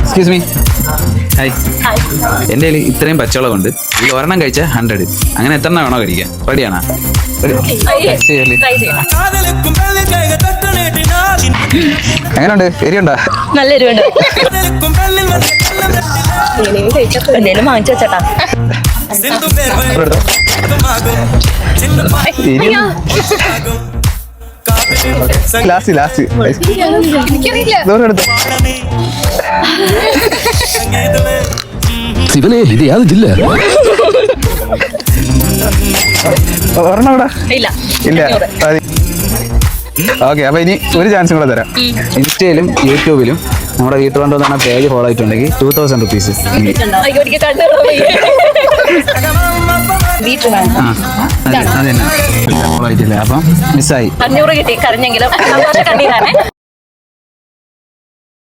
Excuse me. Hi. എൻ്റെ കയ്യിൽ ഇത്രയും പച്ചവളമുണ്ട്. ഈ ഒരെണ്ണം കഴിച്ചാൽ 100. അങ്ങനെ എത്ര എണ്ണം വേണോ കഴിക്കാം? റെഡിയാണോ? എങ്ങനെയുണ്ട്? എരിയുണ്ടോ? നല്ല എരിവുണ്ട്. എന്തേലും വാങ്ങിച്ചു വെച്ചേട്ടാ. ശിവനെ ഇത് യാതൊരു ജില്ല ഇല്ല. ഓക്കെ, അപ്പൊ ഇനി ഒരു ചാൻസും കൂടെ തരാം. ഇൻസ്റ്റയിലും യൂട്യൂബിലും നമ്മുടെ വീട്ടിൽ കൊണ്ടുവന്ന പേജ് ഫോളോ ആയിട്ടുണ്ടെങ്കിൽ 2000 റുപ്പീസ്. അപ്പം മിസ്സായി. 500 കിട്ടി. കരഞ്ഞെങ്കിലും